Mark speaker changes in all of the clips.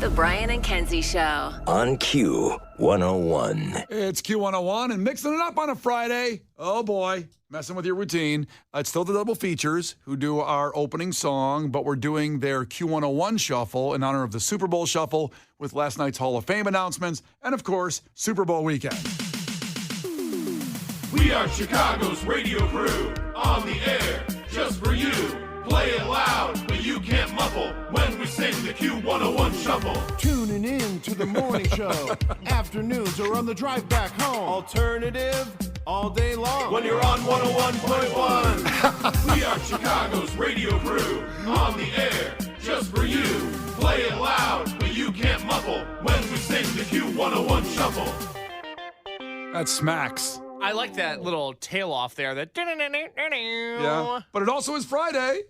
Speaker 1: The Brian and Kenzie Show.
Speaker 2: On Q101.
Speaker 3: It's Q101 and mixing it up on a Friday. Oh, boy. Messing with your routine. It's still the double features who do our opening song, but we're doing their Q101 shuffle in honor of the Super Bowl shuffle with last night's Hall of Fame announcements and, of course, Super Bowl weekend.
Speaker 4: We are Chicago's radio crew, on the air, just for you. Play it loud, but you can't muffle when we sing the Q101 shuffle.
Speaker 5: Tuning in to the morning show, afternoons or on the drive back home. Alternative all day long.
Speaker 4: When you're on 101.1. We are Chicago's radio crew, on the air, just for you. Play it loud, but you can't muffle when we sing the Q101 shuffle.
Speaker 3: That's Smacks.
Speaker 6: I like that little tail off there. That
Speaker 3: Yeah, but it also is Friday.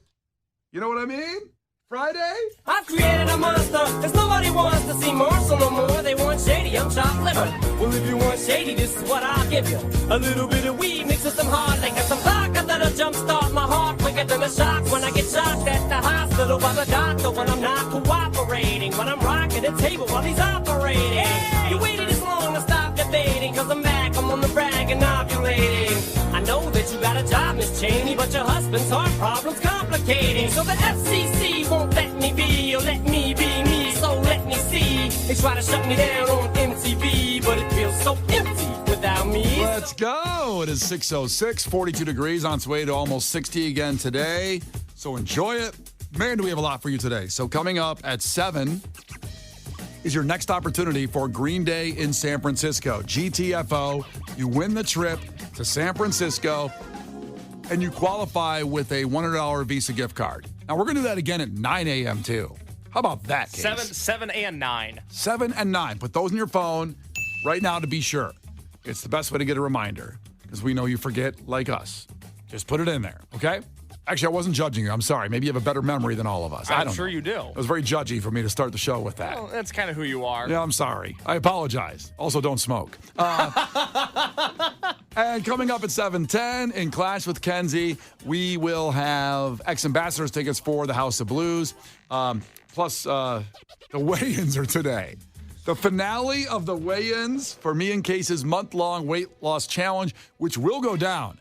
Speaker 3: You know what I mean? Friday?
Speaker 7: I've created a monster, cause nobody wants to see Marshall no more. They want shady, I'm chopped liver. Well, if you want shady, this is what I'll give you. A little bit of weed mixed with some hard liquor, some vodka that'll jumpstart my heart quicker than a shock when I get shocked at the hospital by the doctor when I'm not cooperating. When I'm rocking the table while he's operating. Hey! You waited this long to stop debating, cause I'm back, I'm on the rag and ovulating. I know that you got a job, Miss Cheney, but your husband's heart problem's complicating. So the FCC won't let me be, or let me be me, so let me see. They try to shut me down on MTV, but it feels so empty without me.
Speaker 3: Let's go. It is 6:06, 42 degrees, on its way to almost 60 again today. So enjoy it. Man, do we have a lot for you today. So coming up at 7 is your next opportunity for Green Day in San Francisco. GTFO, you win the trip to San Francisco, and you qualify with a $100 Visa gift card. Now, we're going to do that again at 9 a.m., too. How about that, Case?
Speaker 6: 7 and 9.
Speaker 3: 7 and 9. Put those in your phone right now to be sure. It's the best way to get a reminder, because we know you forget like us. Just put it in there, okay? Actually, I wasn't judging you. I'm sorry. Maybe you have a better memory than all of us.
Speaker 6: I'm sure you do.
Speaker 3: It was very judgy for me to start the show with that.
Speaker 6: Well, that's kind of who you are.
Speaker 3: Yeah, I'm sorry. I apologize. Also, don't smoke. And coming up at 7:10 in Clash with Kenzie, we will have ex-ambassadors tickets for the House of Blues. Plus, the weigh-ins are today. The finale of the weigh-ins for me and Case's month-long weight loss challenge, which will go down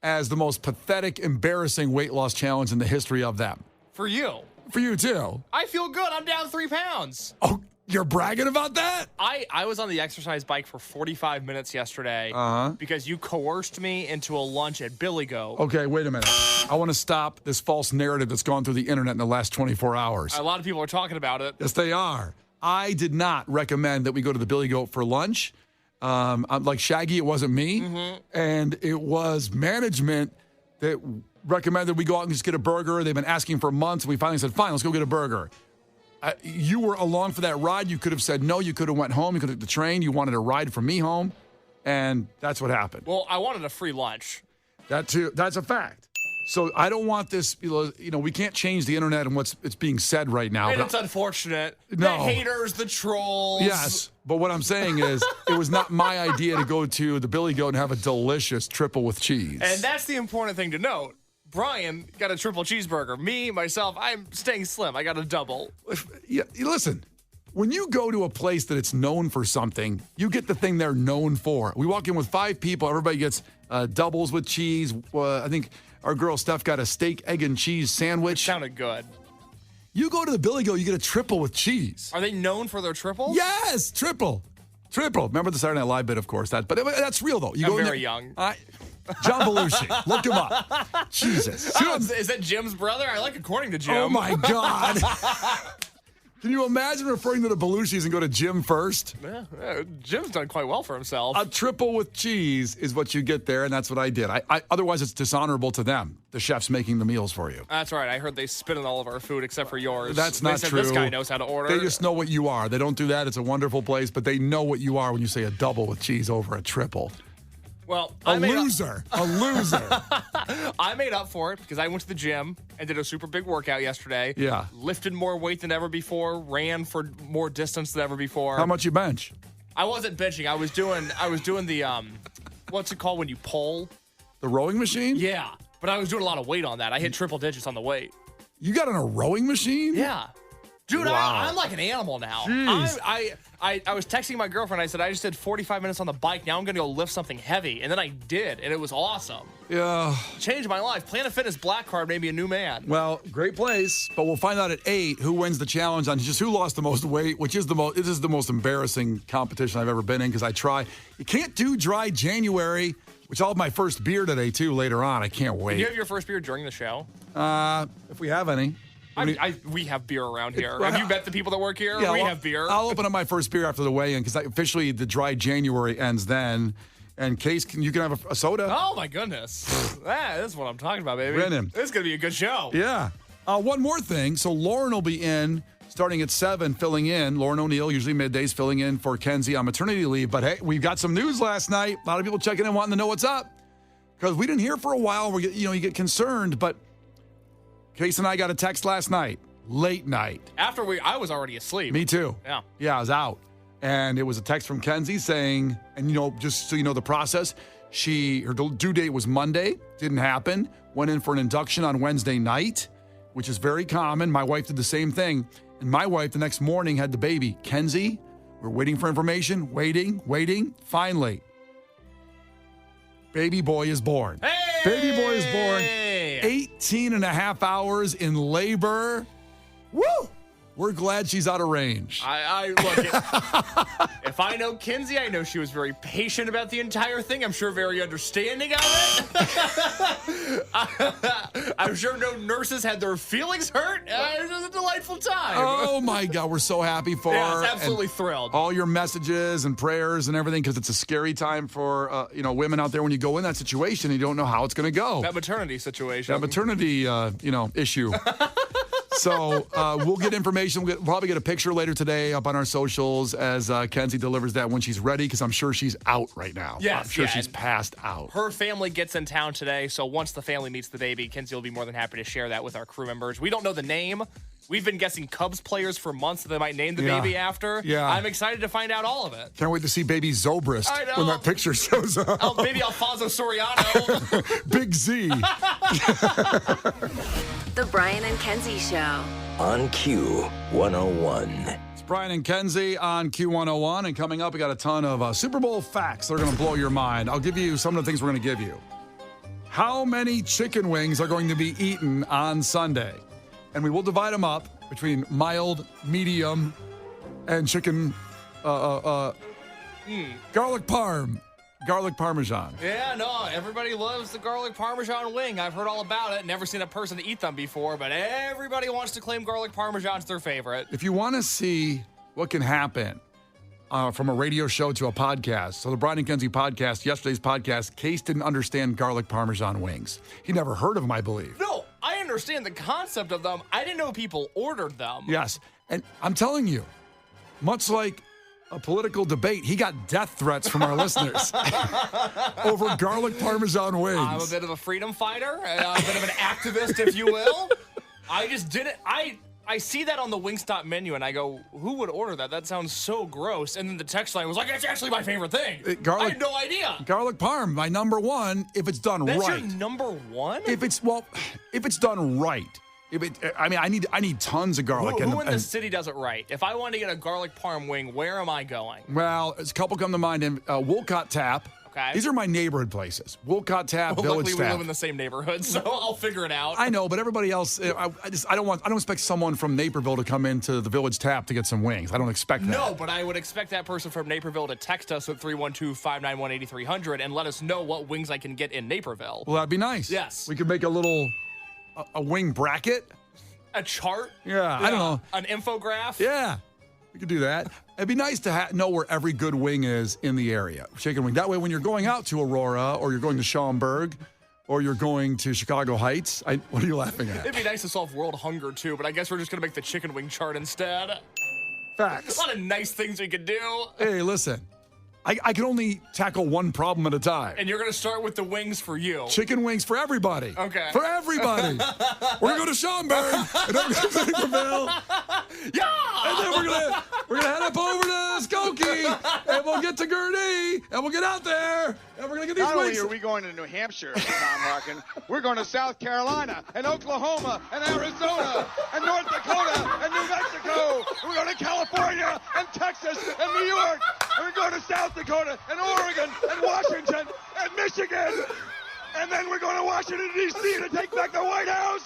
Speaker 3: as the most pathetic, embarrassing weight loss challenge in the history of them.
Speaker 6: For you.
Speaker 3: For you, too.
Speaker 6: I feel good. I'm down 3 pounds.
Speaker 3: Oh, you're bragging about that?
Speaker 6: I was on the exercise bike for 45 minutes yesterday because you coerced me into a lunch at Billy Goat.
Speaker 3: Okay, wait a minute. I want to stop this false narrative that's gone through the internet in the last 24 hours.
Speaker 6: A lot of people are talking about it.
Speaker 3: Yes, they are. I did not recommend that we go to the Billy Goat for lunch. Like Shaggy, it wasn't me. Mm-hmm. And it was management that recommended we go out and just get a burger. They've been asking for months. We finally said, fine, let's go get a burger. You were along for that ride. You could have said no. You could have went home. You could have took the train. You wanted a ride from me home. And that's what happened.
Speaker 6: Well, I wanted a free lunch.
Speaker 3: That too. That's a fact. So I don't want this, we can't change the internet and it's being said right now.
Speaker 6: And it's unfortunate.
Speaker 3: No.
Speaker 6: The haters, the trolls.
Speaker 3: Yes, but what I'm saying is it was not my idea to go to the Billy Goat and have a delicious triple with cheese.
Speaker 6: And that's the important thing to note. Brian got a triple cheeseburger. Me, myself, I'm staying slim. I got a double.
Speaker 3: Yeah, listen, when you go to a place that it's known for something, you get the thing they're known for. We walk in with 5 people. Everybody gets doubles with cheese. I think our girl Steph got a steak, egg, and cheese sandwich.
Speaker 6: It sounded good.
Speaker 3: You go to the Billy Goat, you get a triple with cheese.
Speaker 6: Are they known for their triples?
Speaker 3: Yes, triple. Remember the Saturday Night Live bit, of course. But that's real, though. You
Speaker 6: I'm
Speaker 3: go in
Speaker 6: very
Speaker 3: there,
Speaker 6: young.
Speaker 3: John Belushi. Look him up. Jesus.
Speaker 6: Is that Jim's brother? I like according to Jim.
Speaker 3: Oh, my God. Can you imagine referring to the Belushis and go to Jim first?
Speaker 6: Yeah, Jim's done quite well for himself.
Speaker 3: A triple with cheese is what you get there, and that's what I did. Otherwise, it's dishonorable to them, the chefs making the meals for you.
Speaker 6: That's right. I heard they spit on all of our food except for yours.
Speaker 3: That's not
Speaker 6: they said
Speaker 3: true.
Speaker 6: This guy knows how to order.
Speaker 3: They just know what you are. They don't do that. It's a wonderful place, but they know what you are when you say a double with cheese over a triple.
Speaker 6: Well,
Speaker 3: a loser.
Speaker 6: I made up for it because I went to the gym and did a super big workout yesterday.
Speaker 3: Yeah.
Speaker 6: Lifted more weight than ever before, ran for more distance than ever before.
Speaker 3: How much you bench?
Speaker 6: I wasn't benching. I was doing the what's it called when you pull?
Speaker 3: The rowing machine?
Speaker 6: Yeah. But I was doing a lot of weight on that. I hit triple digits on the weight.
Speaker 3: You got on a rowing machine?
Speaker 6: Yeah. Dude,
Speaker 3: Wow.
Speaker 6: I'm like an animal now.
Speaker 3: Jeez.
Speaker 6: I was texting my girlfriend. I said, I just did 45 minutes on the bike. Now I'm going to go lift something heavy. And then I did, and it was awesome.
Speaker 3: Yeah.
Speaker 6: Changed my life. Planet Fitness Black Card made me a new man.
Speaker 3: Well, great place, but we'll find out at 8 who wins the challenge on just who lost the most weight, which is this is the most embarrassing competition I've ever been in because I try. You can't do dry January, which I'll have my first beer today, too, later on. I can't wait.
Speaker 6: Did you have your first beer during the show?
Speaker 3: If we have any.
Speaker 6: We have beer around here. Have you met the people that work here?
Speaker 3: Yeah,
Speaker 6: we
Speaker 3: well,
Speaker 6: have beer.
Speaker 3: I'll open up my first beer after the weigh-in because officially the dry January ends then. And Case, you can have a soda.
Speaker 6: Oh, my goodness. This is what I'm talking about, baby.
Speaker 3: Brennan.
Speaker 6: This is going to be a good show.
Speaker 3: Yeah. One more thing. So Lauren will be in starting at 7, filling in. Lauren O'Neill, usually middays, filling in for Kenzie on maternity leave. But hey, we got some news last night. A lot of people checking in, wanting to know what's up. Because we didn't hear for a while. You get concerned. But Case and I got a text last night, late night.
Speaker 6: I was already asleep.
Speaker 3: Me too.
Speaker 6: Yeah.
Speaker 3: Yeah, I was out. And it was a text from Kenzie saying, and just so you know the process, her due date was Monday, didn't happen, went in for an induction on Wednesday night, which is very common. My wife did the same thing. And my wife the next morning had the baby. Kenzie, we're waiting for information, waiting. Finally, baby boy is born.
Speaker 6: Hey!
Speaker 3: Baby boy is born. 18 and a half hours in labor. Woo! We're glad she's out of range.
Speaker 6: If I know Kenzie, I know she was very patient about the entire thing. I'm sure very understanding of it. I'm sure no nurses had their feelings hurt. It was a delightful time.
Speaker 3: Oh my God, we're so happy for
Speaker 6: Yeah,
Speaker 3: her.
Speaker 6: it's absolutely
Speaker 3: And
Speaker 6: thrilled.
Speaker 3: all your messages and prayers and everything, because it's a scary time for women out there when you go in that situation and you don't know how it's going to go.
Speaker 6: That maternity situation.
Speaker 3: That maternity issue. So we'll get information. We'll probably get a picture later today up on our socials as Kenzie delivers that when she's ready, because I'm sure she's out right now.
Speaker 6: Yes,
Speaker 3: I'm sure
Speaker 6: yeah.
Speaker 3: she's passed out.
Speaker 6: Her family gets in town today, so once the family meets the baby, Kenzie will be more than happy to share that with our crew members. We don't know the name. We've been guessing Cubs players for months that they might name the baby after.
Speaker 3: Yeah.
Speaker 6: I'm excited to find out all of it.
Speaker 3: Can't wait to see baby Zobrist
Speaker 6: I know.
Speaker 3: when that picture shows up.
Speaker 6: Oh, baby Alfonso Soriano.
Speaker 3: Big Z.
Speaker 1: The Brian and Kenzie Show.
Speaker 2: On Q101.
Speaker 3: It's Brian and Kenzie on Q101, and coming up, we got a ton of Super Bowl facts that are going to blow your mind. I'll give you some of the things we're going to give you. How many chicken wings are going to be eaten on Sunday? And we will divide them up between mild, medium, and chicken, garlic parmesan.
Speaker 6: Yeah, no, everybody loves the garlic parmesan wing. I've heard all about it. Never seen a person eat them before, but everybody wants to claim garlic parmesan's their favorite.
Speaker 3: If you want to see what can happen from a radio show to a podcast, so the Brian and Kenzie podcast, yesterday's podcast, Case didn't understand garlic parmesan wings. He never heard of them, I believe.
Speaker 6: No, I understand the concept of them. I didn't know people ordered them.
Speaker 3: Yes, and I'm telling you, much like a political debate, he got death threats from our listeners over garlic parmesan wings.
Speaker 6: I'm a bit of a freedom fighter, a bit of an activist, if you will. I just didn't. I see that on the Wingstop menu, and I go, who would order that? That sounds so gross. And then the text line was like, it's actually my favorite thing. I had no idea.
Speaker 3: Garlic parm, my number one, if it's done
Speaker 6: That's
Speaker 3: right.
Speaker 6: your number one?
Speaker 3: If it's done right. I need tons of garlic.
Speaker 6: Who in the city does it right? If I wanted to get a garlic parm wing, where am I going?
Speaker 3: Well, a couple come to mind. Wolcott Tap.
Speaker 6: Okay.
Speaker 3: These are my neighborhood places. Wolcott Tap,
Speaker 6: Well,
Speaker 3: Village
Speaker 6: luckily
Speaker 3: Tap.
Speaker 6: we live in the same neighborhood, so I'll figure it out.
Speaker 3: I know, but everybody else, I don't expect someone from Naperville to come into the Village Tap to get some wings. I don't expect that.
Speaker 6: No, but I would expect that person from Naperville to text us at 312-591-8300 and let us know what wings I can get in Naperville.
Speaker 3: Well, that'd be nice.
Speaker 6: Yes.
Speaker 3: We could make a wing bracket.
Speaker 6: A chart?
Speaker 3: Yeah, I don't know.
Speaker 6: An infograph?
Speaker 3: Yeah, we could do that. It'd be nice to know where every good wing is in the area. Chicken wing. That way, when you're going out to Aurora, or you're going to Schaumburg, or you're going to Chicago Heights, what are you laughing at?
Speaker 6: It'd be nice to solve world hunger, too, but I guess we're just going to make the chicken wing chart instead.
Speaker 3: Facts.
Speaker 6: A lot of nice things we could do.
Speaker 3: Hey, listen. I can only tackle one problem at a time.
Speaker 6: And you're going to start with the wings for you.
Speaker 3: Chicken wings for everybody.
Speaker 6: Okay.
Speaker 3: For everybody. We're going to go to Schaumburg. And then we're going to Naperville.
Speaker 6: Yeah!
Speaker 3: And then we're gonna head up over to Skokie, and we'll get to Gurnee, and we'll get out there, and we're going to get these
Speaker 8: Not only
Speaker 3: wings.
Speaker 8: are we going to New Hampshire, Tom Larkin, we're going to South Carolina and Oklahoma and Arizona and North Dakota and New Mexico. We're going to California and Texas and New York. And we're going to South Dakota and Oregon and Washington and Michigan. And then we're going to Washington, D.C. to take back the White House.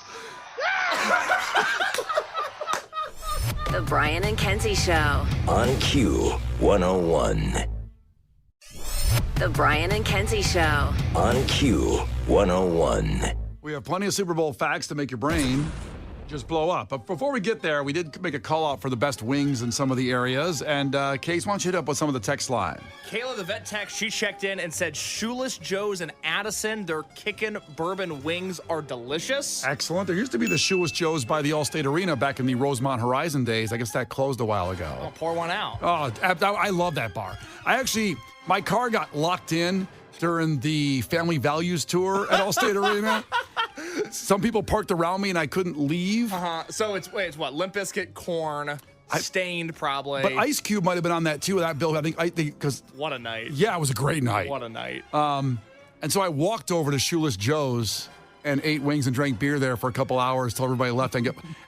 Speaker 1: The Brian and Kenzie Show.
Speaker 2: On Q101.
Speaker 1: The Brian and Kenzie Show.
Speaker 2: On Q101.
Speaker 3: We have plenty of Super Bowl facts to make your brain just blow up. But before we get there, we did make a call out for the best wings in some of the areas. And Case, why don't you hit up with some of the text line?
Speaker 6: Kayla, the vet tech, she checked in and said Shoeless Joe's and Addison, their kickin' bourbon wings are delicious.
Speaker 3: Excellent. There used to be the Shoeless Joe's by the Allstate Arena back in the Rosemont Horizon days. I guess that closed a while ago.
Speaker 6: I'll pour one out.
Speaker 3: Oh, I love that bar. My car got locked in during the Family Values Tour at Allstate Arena. Some people parked around me and I couldn't leave.
Speaker 6: So it's what? Limp Bizkit, Corn, Stained probably.
Speaker 3: But Ice Cube might have been on that too, that bill. I think because
Speaker 6: What a night.
Speaker 3: yeah, it was a great night.
Speaker 6: What a night.
Speaker 3: And so I walked over to Shoeless Joe's and ate wings and drank beer there for a couple hours till everybody left.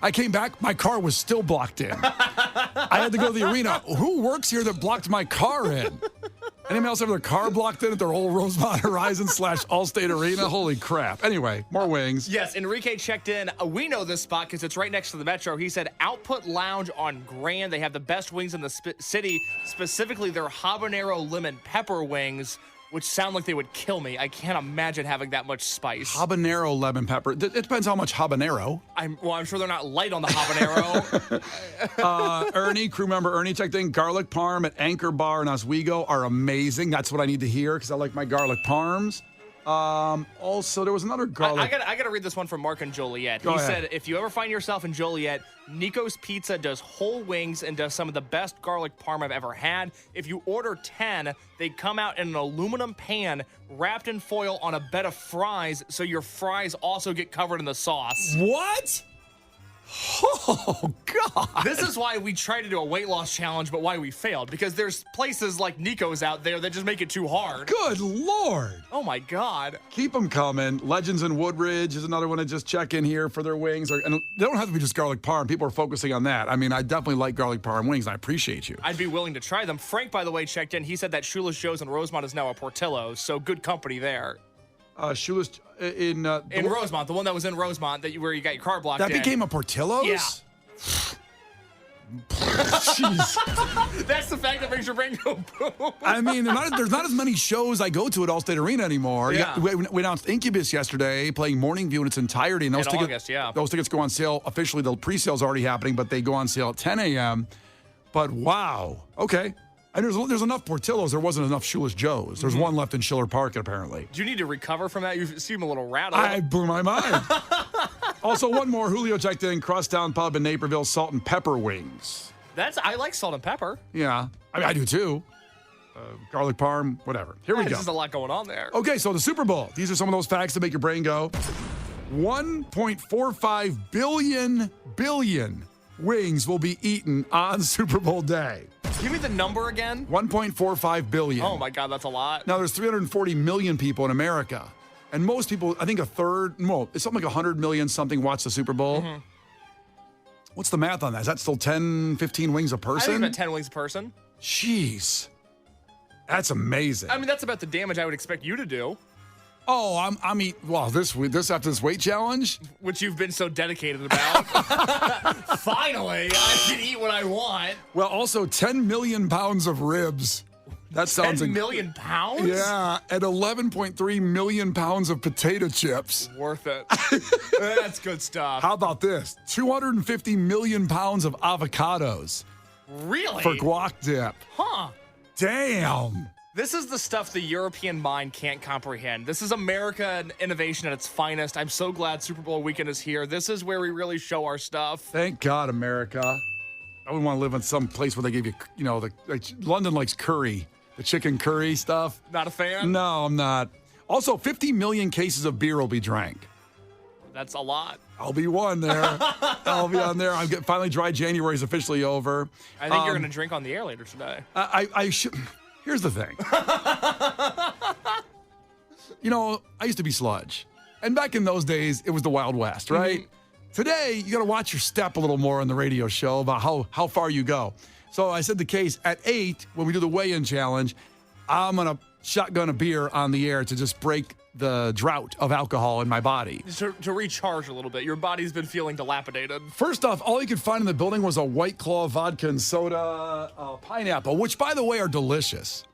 Speaker 3: I came back, my car was still blocked in. I had to go to the arena. Who works here that blocked my car in? Anyone else have their car blocked in at their old Rosemont Horizon / Allstate Arena? Holy crap. Anyway, more wings.
Speaker 6: Yes, Enrique checked in. We know this spot because it's right next to the Metro. He said Output Lounge on Grand. They have the best wings in the city, specifically their habanero lemon pepper wings, which sound like they would kill me. I can't imagine having that much spice.
Speaker 3: Habanero lemon pepper. It depends how much habanero.
Speaker 6: I'm sure they're not light on the habanero.
Speaker 3: Ernie, crew member Ernie checked in. Garlic parm at Anchor Bar in Oswego are amazing. That's what I need to hear because I like my garlic parms. Also, there was another garlic.
Speaker 6: I gotta read this one from Mark and Joliet.
Speaker 3: Go
Speaker 6: He
Speaker 3: ahead.
Speaker 6: said, if you ever find yourself in Joliet, Nico's Pizza does whole wings and does some of the best garlic parm I've ever had. If you order 10, they come out in an aluminum pan wrapped in foil on a bed of fries, so your fries also get covered in the sauce.
Speaker 3: What? Oh, God.
Speaker 6: This is why we try to do a weight loss challenge, but why we failed. Because there's places like Nico's out there that just make it too hard.
Speaker 3: Good Lord.
Speaker 6: Oh, my God.
Speaker 3: Keep them coming. Legends in Woodridge is another one to just check in here for their wings. And they don't have to be just garlic parm. People are focusing on that. I mean, I definitely like garlic parm wings, and I appreciate you.
Speaker 6: I'd be willing to try them. Frank, by the way, checked in. He said that Shoeless Joe's in Rosemont is now a Portillo's, so good company there.
Speaker 3: Shoeless in
Speaker 6: Rosemont, the one that was in Rosemont where you got your car blocked
Speaker 3: that
Speaker 6: in.
Speaker 3: became a Portillo's?
Speaker 6: Yeah.
Speaker 3: Jeez.
Speaker 6: That's the fact that makes your brain go boom.
Speaker 3: I mean, there's not as many shows I go to at Allstate Arena anymore.
Speaker 6: Yeah.
Speaker 3: We announced Incubus yesterday, playing Morning View in its entirety. And those
Speaker 6: In
Speaker 3: tickets,
Speaker 6: August, yeah.
Speaker 3: Those tickets go on sale. Officially, the pre-sale's already happening, but they go on sale at 10 a.m. But wow. Okay. And there's enough Portillo's. There wasn't enough Shoeless Joe's. There's one left in Schiller Park, apparently.
Speaker 6: Do you need to recover from that? You seem a little rattled.
Speaker 3: I blew my mind. Also, one more. Julio checked in. Crosstown Pub in Naperville, salt and pepper wings.
Speaker 6: I like salt and pepper.
Speaker 3: Yeah. I mean, I do too. Garlic parm, whatever. Here we go.
Speaker 6: There's a lot going on there.
Speaker 3: Okay, so the Super Bowl. These are some of those facts that make your brain go. 1.45 billion wings will be eaten on Super Bowl day.
Speaker 6: Give me the number again.
Speaker 3: 1.45 billion.
Speaker 6: Oh my God, that's a lot.
Speaker 3: Now, there's 340 million people in America. And most people, I think it's something like 100 million something watch the Super Bowl.
Speaker 6: Mm-hmm.
Speaker 3: What's the math on that? Is that still 10, 15 wings a
Speaker 6: I
Speaker 3: person?
Speaker 6: think about 10 wings a person.
Speaker 3: Jeez. That's amazing.
Speaker 6: I mean, that's about the damage I would expect you to do.
Speaker 3: Oh, I'm eating. Well, this after this weight challenge,
Speaker 6: which you've been so dedicated about. Finally, I can eat what I want.
Speaker 3: Well, also 10 million pounds of ribs. That sounds
Speaker 6: 10 million pounds?
Speaker 3: Yeah, and 11.3 million pounds of potato chips.
Speaker 6: Worth it. That's good stuff.
Speaker 3: How about this? 250 million pounds of avocados.
Speaker 6: Really?
Speaker 3: For guac dip.
Speaker 6: Huh.
Speaker 3: Damn.
Speaker 6: This is the stuff the European mind can't comprehend. This is America and innovation at its finest. I'm so glad Super Bowl weekend is here. This is where we really show our stuff.
Speaker 3: Thank God, America. I wouldn't want to live in some place where they give you, London likes curry, the chicken curry stuff.
Speaker 6: Not a fan?
Speaker 3: No, I'm not. Also, 50 million cases of beer will be drank.
Speaker 6: That's a lot.
Speaker 3: I'll be one there. I'll be on there. Finally, dry January is officially over.
Speaker 6: I think you're going to drink on the air later today.
Speaker 3: I should. Here's the thing. I used to be sludge. And back in those days, it was the Wild West, right? Mm-hmm. Today, you got to watch your step a little more on the radio show about how far you go. So I said the case at 8, when we do the weigh-in challenge, I'm going to shotgun a beer on the air to just break the drought of alcohol in my body.
Speaker 6: To recharge a little bit. Your body's been feeling dilapidated.
Speaker 3: First off, all you could find in the building was a White Claw vodka and soda pineapple, which, by the way, are delicious.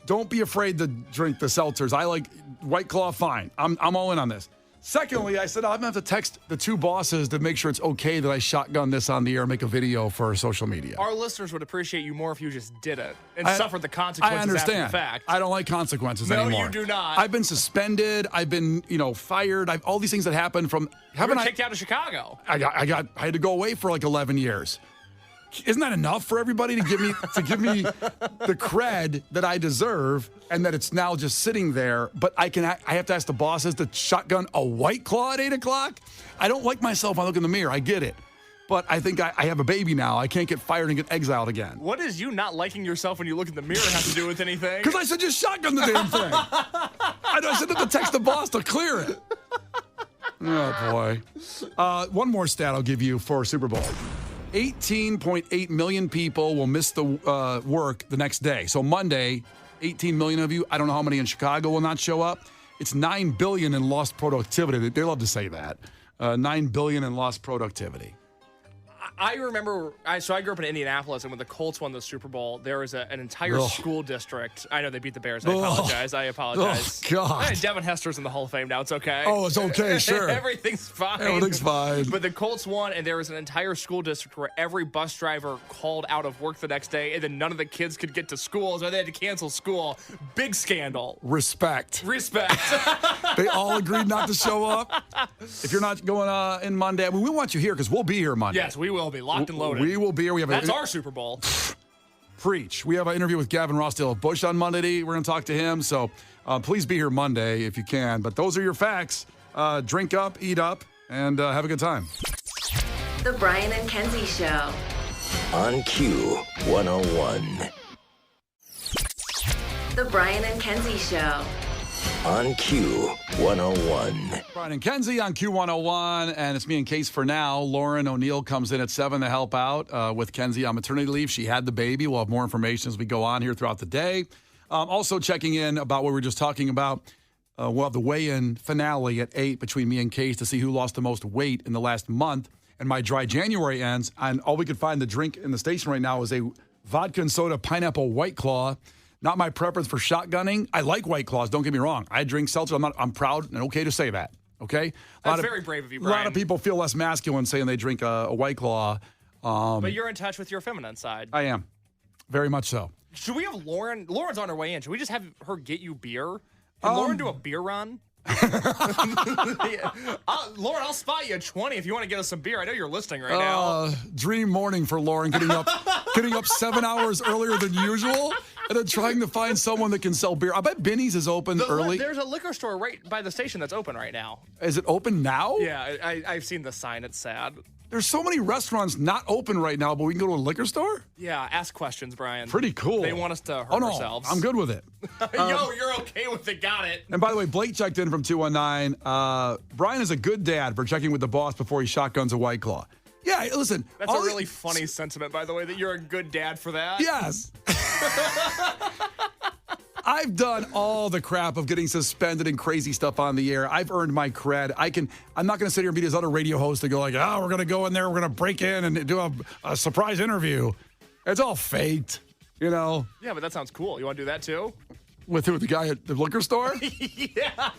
Speaker 3: Don't be afraid to drink the seltzers. I like White Claw, fine. I'm all in on this. Secondly, I said I'm going to have to text the 2 bosses to make sure it's okay that I shotgun this on the air and make a video for social media.
Speaker 6: Our listeners would appreciate you more if you just did it and suffered the consequences after the fact.
Speaker 3: I don't like consequences anymore.
Speaker 6: No, you do not.
Speaker 3: I've been suspended. I've been, fired. All these things that happened from...
Speaker 6: You were kicked out of Chicago.
Speaker 3: I had to go away for like 11 years. Isn't that enough for everybody to give me the cred that I deserve, and that it's now just sitting there? But I have to ask the bosses to shotgun a White Claw at 8 o'clock. I don't like myself when I look in the mirror. I get it, but I think I have a baby now. I can't get fired and get exiled again.
Speaker 6: What does you not liking yourself when you look in the mirror have to do with anything?
Speaker 3: Because I said just shotgun the damn thing. I said to text the boss to clear it. Oh boy. One more stat I'll give you for Super Bowl. 18.8 million people will miss the work the next day. So Monday, 18 million of you, I don't know how many in Chicago will not show up. It's 9 billion in lost productivity. They love to say that. 9 billion in lost productivity.
Speaker 6: I remember, so I grew up in Indianapolis, and when the Colts won the Super Bowl, there was an entire school district. I know they beat the Bears. I apologize.
Speaker 3: Oh, God.
Speaker 6: Hey, Devin Hester's in the Hall of Fame now. It's okay.
Speaker 3: Oh, it's okay, sure.
Speaker 6: Everything's fine.
Speaker 3: Everything's fine.
Speaker 6: But the Colts won, and there was an entire school district where every bus driver called out of work the next day, and then none of the kids could get to school, so they had to cancel school. Big scandal.
Speaker 3: Respect.
Speaker 6: They
Speaker 3: all agreed not to show up. If you're not going in Monday, we want you here because we'll be here Monday.
Speaker 6: Yes, we will be locked and loaded.
Speaker 3: We will be here.
Speaker 6: That's our Super Bowl.
Speaker 3: Preach. We have an interview with Gavin Rossdale of Bush on Monday. We're going to talk to him. So please be here Monday if you can. But those are your facts. Drink up, eat up, and have a good time.
Speaker 1: The Brian and Kenzie Show.
Speaker 2: On Q101.
Speaker 1: The Brian and Kenzie Show.
Speaker 2: On Q101.
Speaker 3: Brian and Kenzie on Q101, and it's me and Case for now. Lauren O'Neill comes in at 7 to help out with Kenzie on maternity leave. She had the baby. We'll have more information as we go on here throughout the day. Also checking in about what we were just talking about. We'll have the weigh-in finale at 8 between me and Case to see who lost the most weight in the last month. And my dry January ends, and all we could find to drink in the station right now is a vodka and soda pineapple White Claw. Not my preference for shotgunning. I like White Claws, don't get me wrong. I drink seltzer. I'm proud and okay to say that, okay?
Speaker 6: That's very brave of you, Brian.
Speaker 3: A lot of people feel less masculine saying they drink a White Claw.
Speaker 6: But you're in touch with your feminine side.
Speaker 3: I am. Very much so.
Speaker 6: Should we have Lauren? Lauren's on her way in. Should we just have her get you beer? Can Lauren do a beer run? Lauren, I'll spot you at 20 if you want to get us some beer. I know you're listening right now.
Speaker 3: Dream morning for Lauren, getting up 7 hours earlier than usual, and then trying to find someone that can sell beer. I bet Benny's is open early.
Speaker 6: There's a liquor store right by the station that's open right now.
Speaker 3: Is it open now?
Speaker 6: Yeah, I've seen the sign. It's sad.
Speaker 3: There's so many restaurants not open right now, but we can go to a liquor store?
Speaker 6: Yeah, ask questions, Brian.
Speaker 3: Pretty cool.
Speaker 6: They want us to hurt ourselves.
Speaker 3: I'm good with it.
Speaker 6: Yo, you're okay with it. Got it.
Speaker 3: And by the way, Blake checked in from 219. Brian is a good dad for checking with the boss before he shotguns a White Claw. Yeah, listen.
Speaker 6: That's a really funny sentiment, by the way, that you're a good dad for that.
Speaker 3: Yes. I've done all the crap of getting suspended and crazy stuff on the air. I've earned my cred. I'm not going to sit here and be this other radio host and go like, we're going to go in there, we're going to break in and do a surprise interview. It's all faked, you know?
Speaker 6: Yeah, but that sounds cool. You want to do that too?
Speaker 3: With who? The guy at the liquor store?
Speaker 6: Yeah.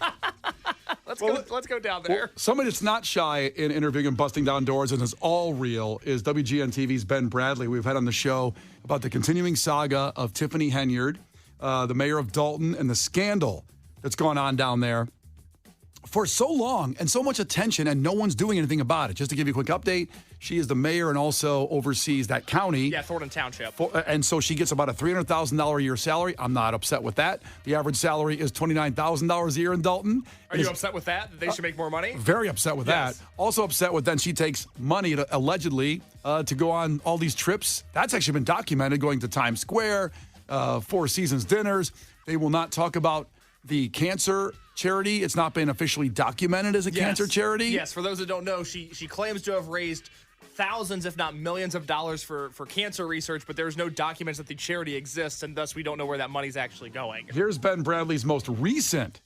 Speaker 6: Let's go down there.
Speaker 3: Well, somebody that's not shy in interviewing and busting down doors and is all real is WGN TV's Ben Bradley. We've had on the show about the continuing saga of Tiffany Henyard, the mayor of Dalton, and the scandal that's gone on down there. for so long and so much attention, and no one's doing anything about it. Just to give you a quick update, she is the mayor and also oversees that county.
Speaker 6: Yeah, Thornton Township.
Speaker 3: And so she gets about a $300,000 a year salary. I'm not upset with that. The average salary is $29,000 a year in Dalton.
Speaker 6: Are you upset with that? They should make more money?
Speaker 3: Very upset with that. Also upset with then she takes money allegedly to go on all these trips. That's actually been documented, going to Times Square, Four Seasons dinners. They will not talk about the cancer charity. It's not been officially documented as a cancer charity.
Speaker 6: Yes, for those that don't know, she claims to have raised thousands, if not millions of dollars for cancer research, but there's no documents that the charity exists, and thus we don't know where that money's actually going.
Speaker 3: Here's Ben Bradley's most recent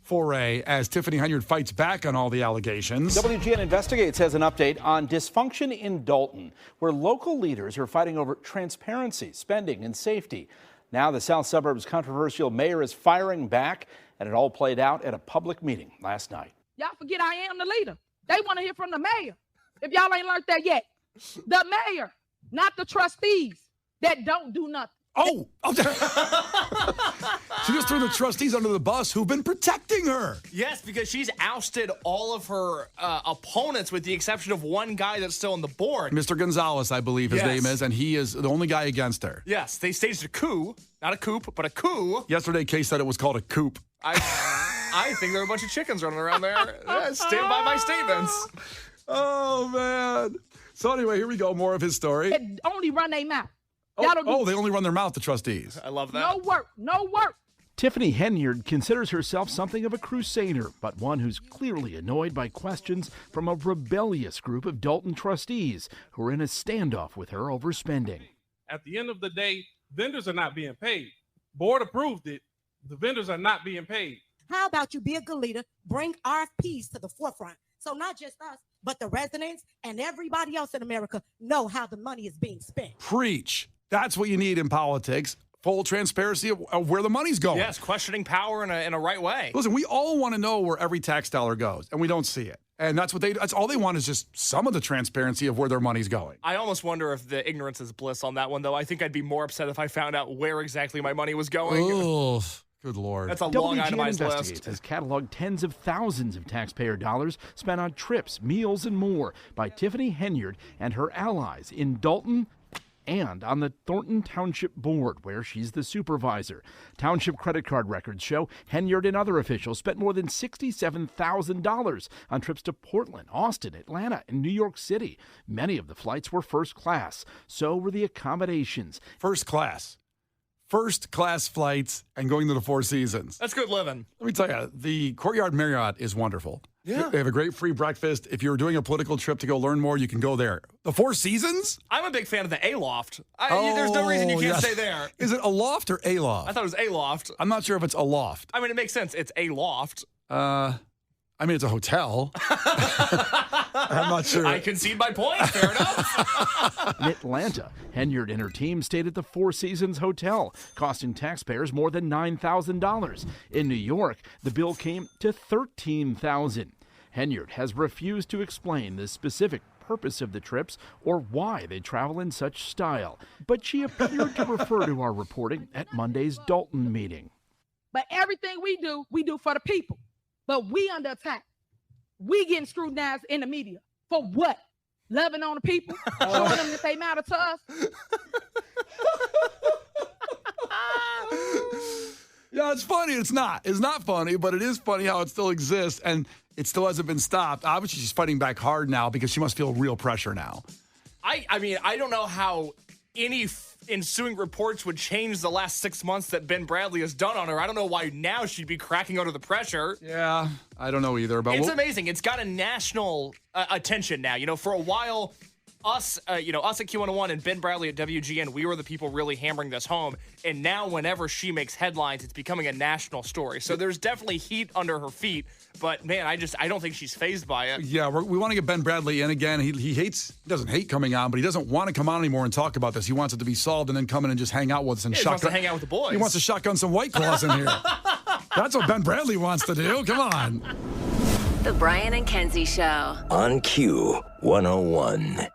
Speaker 3: foray as Tiffany Henyard fights back on all the allegations.
Speaker 9: WGN Investigates has an update on dysfunction in Dalton, where local leaders are fighting over transparency, spending, and safety. Now the South Suburbs' controversial mayor is firing back, and it all played out at a public meeting last night.
Speaker 10: Y'all forget I am the leader. They want to hear from the mayor. If y'all ain't learned that yet, the mayor, not the trustees that don't do nothing.
Speaker 3: Oh, she just threw the trustees under the bus who've been protecting her.
Speaker 6: Yes, because she's ousted all of her opponents with the exception of one guy that's still on the board.
Speaker 3: Mr. Gonzalez, I believe his name is, and he is the only guy against her.
Speaker 6: Yes, they staged a coup. Not a coup, but a coup.
Speaker 3: Yesterday, Kay said it was called a coup.
Speaker 6: I think there are a bunch of chickens running around there. Stand by my statements.
Speaker 3: Oh, man. So anyway, here we go. More of his story.
Speaker 10: They only run their mouth.
Speaker 3: They only run their mouth, the trustees.
Speaker 6: I love that.
Speaker 10: No work.
Speaker 9: Tiffany Henyard considers herself something of a crusader, but one who's clearly annoyed by questions from a rebellious group of Dalton trustees who are in a standoff with her over spending.
Speaker 11: At the end of the day, vendors are not being paid. Board approved it. The vendors are not being paid.
Speaker 12: How about you be a good leader, bring RFPs to the forefront, so not just us, but the residents and everybody else in America know how the money is being spent.
Speaker 3: Preach. That's what you need in politics. Full transparency of where the money's going.
Speaker 6: Yes, questioning power in a right way.
Speaker 3: Listen, we all want to know where every tax dollar goes, and we don't see it. And that's all they want is just some of the transparency of where their money's going.
Speaker 6: I almost wonder if the ignorance is bliss on that one, though. I think I'd be more upset if I found out where exactly my money was going.
Speaker 3: Oh, good Lord.
Speaker 6: That's a long itemized
Speaker 9: Investigates
Speaker 6: list.
Speaker 9: has cataloged tens of thousands of taxpayer dollars spent on trips, meals, and more by Tiffany Henyard and her allies in Dalton and on the Thornton Township Board, where she's the supervisor. Township credit card records show Henyard and other officials spent more than $67,000 on trips to Portland, Austin, Atlanta, and New York City. Many of the flights were first class. So were the accommodations.
Speaker 3: First class flights and going to the Four Seasons.
Speaker 6: That's good living.
Speaker 3: Let me tell you, the Courtyard Marriott is wonderful.
Speaker 6: Yeah.
Speaker 3: They have a great free breakfast. If you're doing a political trip to go learn more, you can go there. The Four Seasons?
Speaker 6: I'm a big fan of the A-Loft. There's no reason you can't stay there.
Speaker 3: Is it a loft or a loft?
Speaker 6: I thought it was A-Loft.
Speaker 3: I'm not sure if it's a loft.
Speaker 6: I mean, it makes sense. It's a loft.
Speaker 3: I mean, it's a hotel. I'm not sure.
Speaker 6: I concede my point. Fair enough.
Speaker 9: In Atlanta, Henyard and her team stayed at the Four Seasons Hotel, costing taxpayers more than $9,000. In New York, the bill came to $13,000. Henyard has refused to explain the specific purpose of the trips or why they travel in such style, but she appeared to refer to our reporting at Monday's Dalton meeting.
Speaker 10: But everything we do for the people. But we under attack. We getting scrutinized in the media. For what? Loving on the people? Showing them that they matter to us?
Speaker 3: Yeah, it's funny. It's not. It's not funny, but it is funny how it still exists, and it still hasn't been stopped. Obviously, she's fighting back hard now because she must feel real pressure now.
Speaker 6: I mean, I don't know how any ensuing reports would change the last 6 months that Ben Bradley has done on her. I don't know why now she'd be cracking under the pressure.
Speaker 3: Yeah, I don't know either. But
Speaker 6: it's amazing. It's got a national attention now. You know, for a while, us at Q101 and Ben Bradley at WGN, we were the people really hammering this home. And now whenever she makes headlines, it's becoming a national story. So there's definitely heat under her feet. But, man, I don't think she's fazed by it.
Speaker 3: Yeah, we want to get Ben Bradley in again. He doesn't hate coming on, but he doesn't want to come on anymore and talk about this. He wants it to be solved and then come in and just hang out with us and
Speaker 6: he wants to hang out with the boys.
Speaker 3: He wants to shotgun some White Claws in here. That's what Ben Bradley wants to do. Come on.
Speaker 1: The Brian and Kenzie Show.
Speaker 2: On Q101.